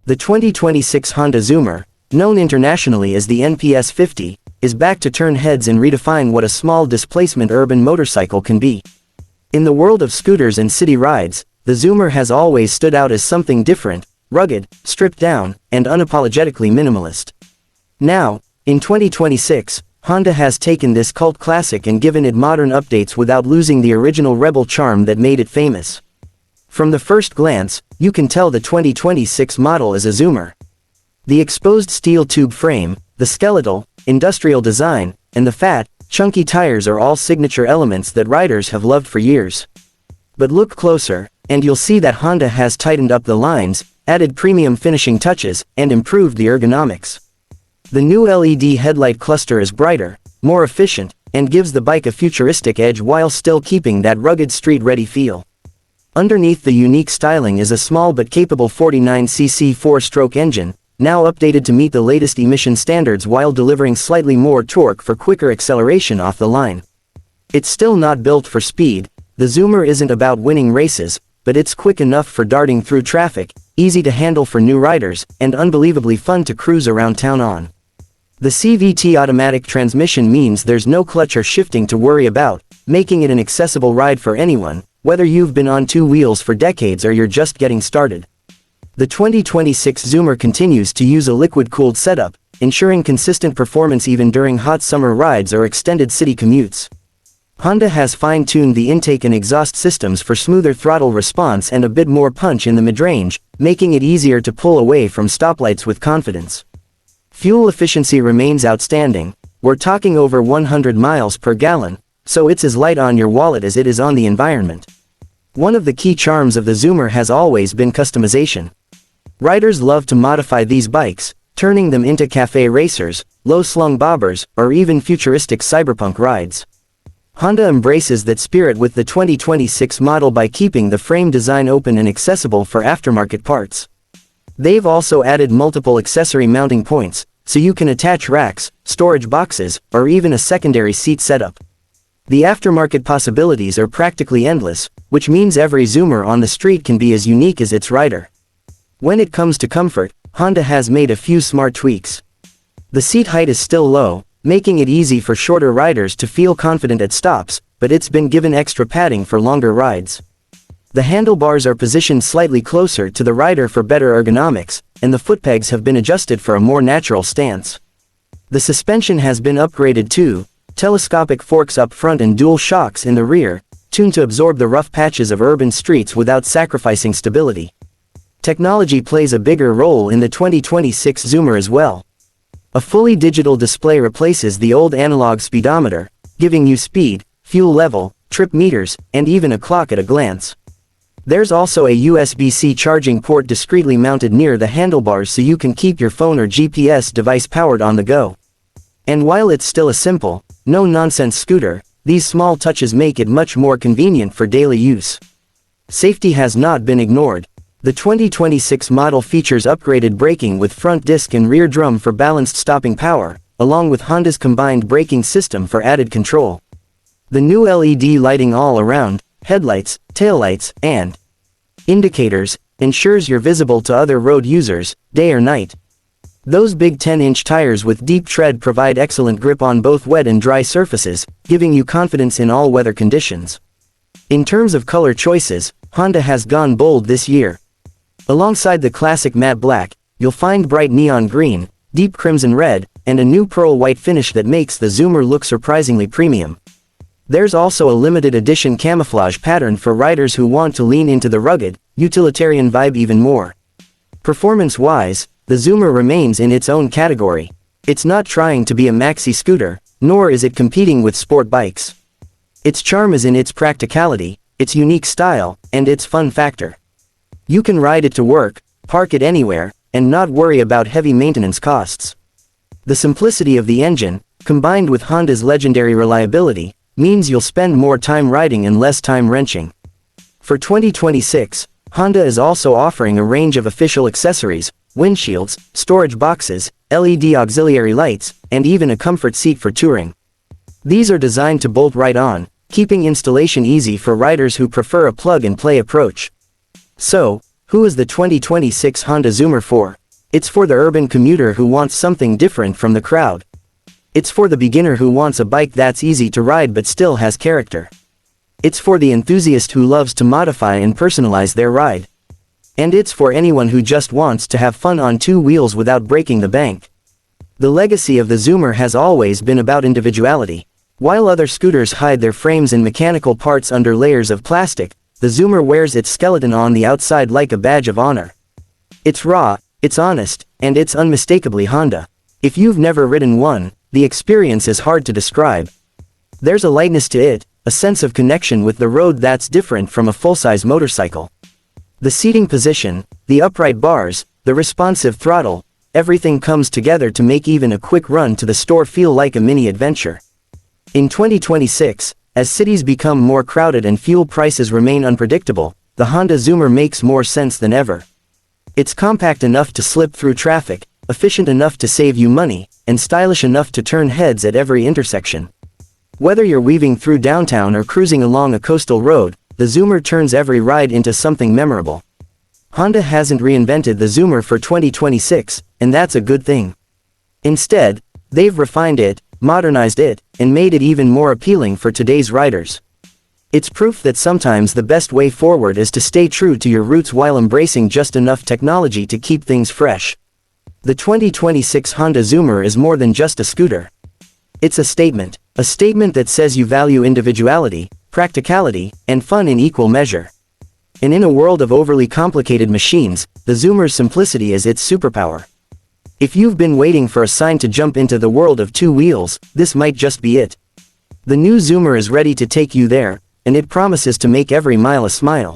The 2026 Honda Zoomer, known internationally as the NPS50, is back to turn heads and redefine what a small displacement urban motorcycle can be. In the world of scooters and city rides, the Zoomer has always stood out as something different, rugged, stripped down, and unapologetically minimalist. Now, in 2026, Honda has taken this cult classic and given it modern updates without losing the original rebel charm that made it famous. From the first glance, you can tell the 2026 model is a Zoomer. The exposed steel tube frame, the skeletal, industrial design, and the fat, chunky tires are all signature elements that riders have loved for years. But look closer, and you'll see that Honda has tightened up the lines, added premium finishing touches, and improved the ergonomics. The new LED headlight cluster is brighter, more efficient, and gives the bike a futuristic edge while still keeping that rugged street-ready feel. Underneath the unique styling is a small but capable 49cc 4-stroke engine, now updated to meet the latest emission standards while delivering slightly more torque for quicker acceleration off the line. It's still not built for speed. The Zoomer isn't about winning races, but it's quick enough for darting through traffic, easy to handle for new riders, and unbelievably fun to cruise around town on. The CVT automatic transmission means there's no clutch or shifting to worry about, making it an accessible ride for anyone, whether you've been on two wheels for decades or you're just getting started. The 2026 Zoomer continues to use a liquid-cooled setup, ensuring consistent performance even during hot summer rides or extended city commutes. Honda has fine-tuned the intake and exhaust systems for smoother throttle response and a bit more punch in the mid-range, making it easier to pull away from stoplights with confidence. Fuel efficiency remains outstanding. We're talking over 100 miles per gallon, so it's as light on your wallet as it is on the environment. One of the key charms of the Zoomer has always been customization. Riders love to modify these bikes, turning them into cafe racers, low-slung bobbers, or even futuristic cyberpunk rides. Honda embraces that spirit with the 2026 model by keeping the frame design open and accessible for aftermarket parts. They've also added multiple accessory mounting points, so you can attach racks, storage boxes, or even a secondary seat setup. The aftermarket possibilities are practically endless, which means every Zoomer on the street can be as unique as its rider. When it comes to comfort, Honda has made a few smart tweaks. The seat height is still low, making it easy for shorter riders to feel confident at stops, but it's been given extra padding for longer rides. The handlebars are positioned slightly closer to the rider for better ergonomics, and the foot pegs have been adjusted for a more natural stance. The suspension has been upgraded too, telescopic forks up front and dual shocks in the rear, tuned to absorb the rough patches of urban streets without sacrificing stability. Technology plays a bigger role in the 2026 Zoomer as well. A fully digital display replaces the old analog speedometer, giving you speed, fuel level, trip meters, and even a clock at a glance. There's also a USB-C charging port discreetly mounted near the handlebars so you can keep your phone or GPS device powered on the go. And while it's still a simple, no-nonsense scooter, these small touches make it much more convenient for daily use. Safety has not been ignored. The 2026 model features upgraded braking with front disc and rear drum for balanced stopping power, along with Honda's combined braking system for added control. The new LED lighting all around, headlights, taillights, and indicators, ensures you're visible to other road users, day or night. Those big 10-inch tires with deep tread provide excellent grip on both wet and dry surfaces, giving you confidence in all weather conditions. In terms of color choices, Honda has gone bold this year. Alongside the classic matte black, you'll find bright neon green, deep crimson red, and a new pearl white finish that makes the Zoomer look surprisingly premium. There's also a limited edition camouflage pattern for riders who want to lean into the rugged, utilitarian vibe even more. Performance-wise, the Zoomer remains in its own category. It's not trying to be a maxi scooter, nor is it competing with sport bikes. Its charm is in its practicality, its unique style, and its fun factor. You can ride it to work, park it anywhere, and not worry about heavy maintenance costs. The simplicity of the engine, combined with Honda's legendary reliability, means you'll spend more time riding and less time wrenching. For 2026, Honda is also offering a range of official accessories, windshields, storage boxes, LED auxiliary lights, and even a comfort seat for touring. These are designed to bolt right on, keeping installation easy for riders who prefer a plug-and-play approach. So, Who is the 2026 Honda Zoomer for? It's for the urban commuter who wants something different from the crowd. It's for the beginner who wants a bike that's easy to ride but still has character. It's for the enthusiast who loves to modify and personalize their ride. And it's for anyone who just wants to have fun on two wheels without breaking the bank. The legacy of the Zoomer has always been about individuality. While other scooters hide their frames and mechanical parts under layers of plastic, the Zoomer wears its skeleton on the outside like a badge of honor. It's raw, it's honest, and it's unmistakably Honda. If you've never ridden one, the experience is hard to describe. There's a lightness to it, a sense of connection with the road that's different from a full-size motorcycle. The seating position, the upright bars, the responsive throttle, everything comes together to make even a quick run to the store feel like a mini adventure. In 2026, as cities become more crowded and fuel prices remain unpredictable, the Honda Zoomer makes more sense than ever. It's compact enough to slip through traffic, efficient enough to save you money, and stylish enough to turn heads at every intersection. Whether you're weaving through downtown or cruising along a coastal road, the Zoomer turns every ride into something memorable. Honda hasn't reinvented the Zoomer for 2026, and that's a good thing. Instead, they've refined it, modernized it, and made it even more appealing for today's riders. It's proof that sometimes the best way forward is to stay true to your roots while embracing just enough technology to keep things fresh. The 2026 Honda Zoomer is more than just a scooter. It's a statement that says you value individuality, practicality, and fun in equal measure. And in a world of overly complicated machines, the Zoomer's simplicity is its superpower. If you've been waiting for a sign to jump into the world of two wheels, this might just be it. The new Zoomer is ready to take you there, and it promises to make every mile a smile.